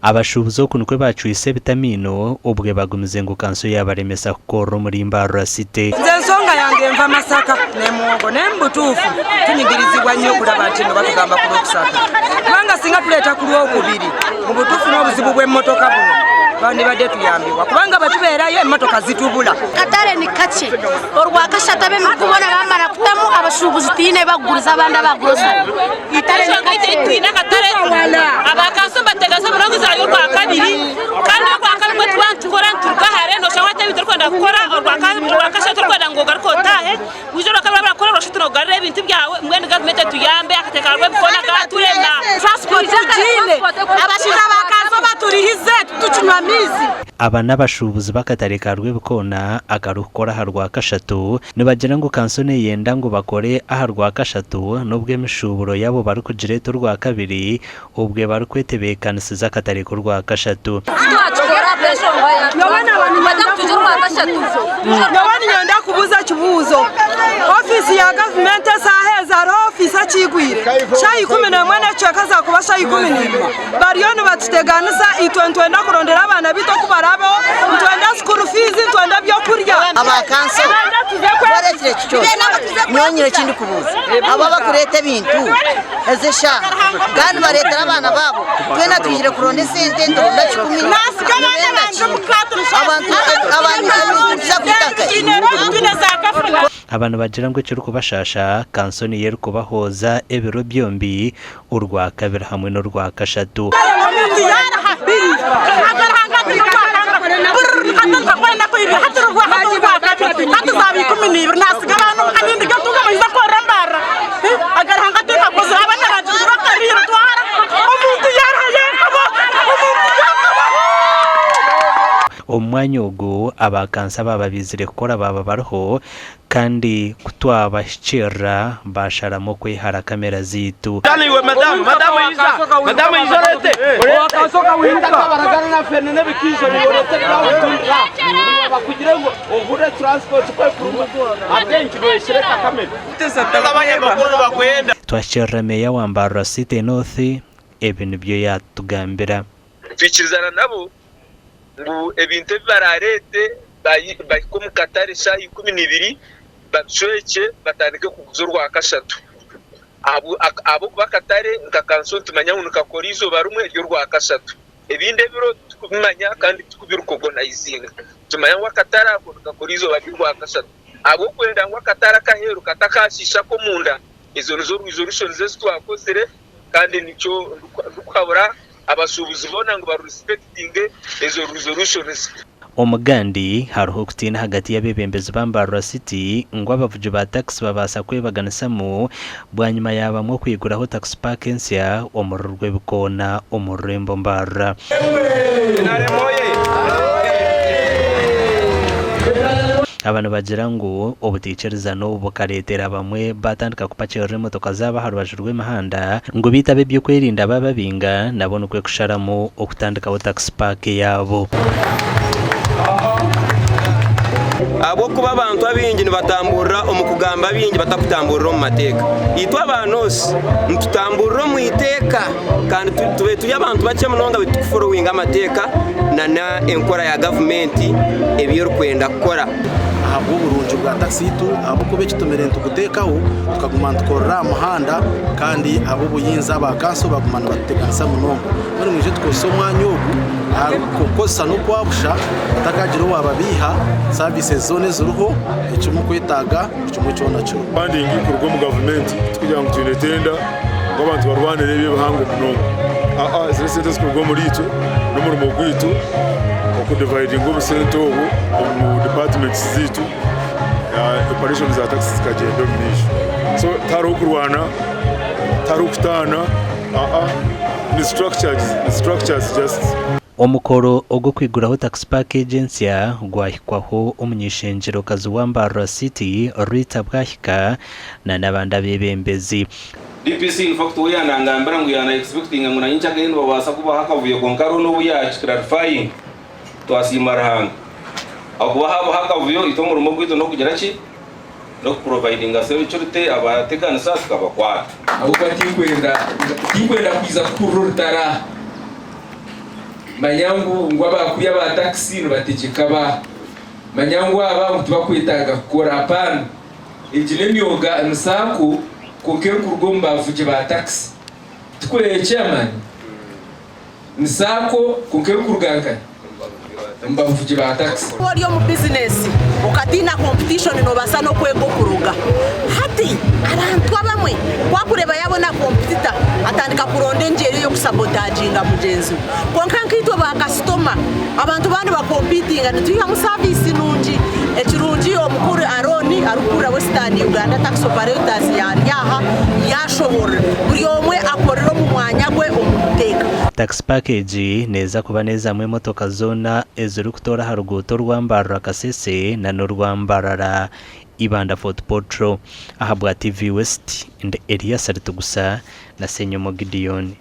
abashubuzo kunukwe bacuise vitamino ubwe bagumize ngo kanso yabaremesa koro muri Mbarara City nzensonga yange mva Masaka nemugo nembutufu tunyigirizibwa nnyo kulaba nti no batugamba ku Lwokusatu kubanga singa tuleeta ku Lwokubiri mu butuufu n'obuzibu bw'emmotoka buno bandi badde tuyambibwa kubanga batubeerayo emmotoka zitubula katale ni kace Olwakashatu abe mukubona bamara kutamu abashubuzi tine baguriza abandi abagrosa itale twina katale abakanso bategaza murongo za y'Olwakabiri kandi Olwakabiri mwe twantukora ntukahare no shawate bitoro kwenda gukora Olwakashatu kwenda ngo garukotahe wijoro kabira bakora roshito no garre ibintu byawe mwene gavumenti tuyambe akateka rwe bikona gaturema transport jine abashiza bakanso baturihize tucunywa mizi aba n'abashubuzi bakatare ka Rwebikona akarukora ha Rwakashatu nibagira ngo kansone yenda ngo bakore aha Rwakashatu nubwo emishuburo yabo bari kujireto Rwakabiri ubwe bari kwetebekanisiza akatare ku Rwakashatu nobani nyenda kubuza kibuzo ofisi ya government saheza ofisi akigwire shayi 11 n'eceka za kuba shayi 11 bariyoni batiteganisa itwentwenda kurondera abana bito kubarabo ntwenda school fees ntwenda byo kurya abakanso barekire cyo nyonyire kindi kubuza aba bakurete bintu ezesha kandi baretera abana babo twena tujire kuronde sente ndonda 10 abantu bagira ngo cyo kubashasha kansoni yeru kubahoza ebiro byombi Urwakabiri hamwe no Rwakashatu umwanya ugu abakansa babizire gukora baba bariho kandi kutwabashira basharamo kwihara kamera zitu Daliwe madame izorete wakasoka winda baragana na fene nebikizo biyorete bawutundra bakugira ngo ohure transport kwa kurumu atenki beshireka kamera tezabanye bakuru bakwenda twashira meya wa Mbarara City North ebintu byo yatugambira twikizana nabo ngo ebintu bararete bayiko mu katare shayi 12 bacweke batandike kuguzo Rwakashatu abo bakatare ngakanso tumanya unuka korizo barumwe ryo Rwakashatu ebinde biro tukumanya kandi tukubirukogo izinga tumanya wakatara kunuka korizo bari Rwakashatu abo kwenda wakatara kaheru katakashisha ko munda izo resolutions zitwakozere kandi nico dukabura abasubuzi bona ngo barespecting izo resolutions omugandi hariho kutina hagati y'abebembezi ba Mbarara City ngo abavuji ba tax babasa kwebaganisamo bwanyuma yabamwe kwiguraho tax park ensya omururu Rwebikona omurembo Mbarara abantu bagira ngo ubuticereza no bukaretera bamwe batandika kupakira imodoka zaba harubajurwe mahanda ngo bitabe byo kwirinda bababinga nabone kwe kusharamo okutandika tax park yabo abo kuba abantu abingi nibatambura omukugamba abingi batakutambura mu mateka itwa abanose ntutambura mu iteka kandi tube tuya abantu bace munonga bitufollowing amateka na enkora ya government ebiyo kwenda gukora ahabwo burunju bwa taxitu abo kube kitomere ntugutekaho tukaguma ntukorera amahanda kandi abo buyinza bakanso bagumana bateganisa munonga muri mwije twose umwanya ogu kokosa no kwabusha takagira wababiha services zone zuruho icumu kwitaga icumu cyo naco funding kurwo mu government tukugira ngo tunetenda ngo abantu barwanire bibahango munonga zesente zikurwo muri icyo no muri mugwitu okudividing obusente obu mu departments zitu operations za taxes kagendo mnisho so taro kurwana taro kutana the structures just omukoro ogo kwiguraho tax park agency gwahikwaho umunyishengero kazi wa Mbarara City Rita Bwahika na nabanda bebembezi DPC in fact we anangambira ngo yana expecting ngo nanyincha kene babasa kuba hakavuye konkaro no buya clarifying twasimarahanga akuba habo hakavuyo itomuro mu bwito no kugira ki no providing security abatekana sasa kabakwata aho kwati kwenda kwiza kururutara manyangu ngo abakuya ba taxi no bategeka ba manyangu aba mutubakwitaga kukora apana ijine myoga nsako kokera kurugomba vuje ba taxi tukwe chairman nsako kokera kuruganga mbavuje ba taxi wali mu business ukatina competition no basa no kwego kuruga hati abantu abamwe kwakureba yabona competitor atandika kuronde njeri yo kusabotaginga mugenzi konkankito ba customer abantu bandi ba competing atuya mu service nunji ekirungi omukuru Aroni arukura Western Uganda tax operators yaha yashobora buri omwe akorera mu mwanya gwe omuteka tax package neza kuba neza mwe motoka zona ezuri kutora haruguto rwambarura Kasese na no rwambarara Ibanda Fort Portro ahabwa TV West and Elias Aritugusa na Senyomo Gideon.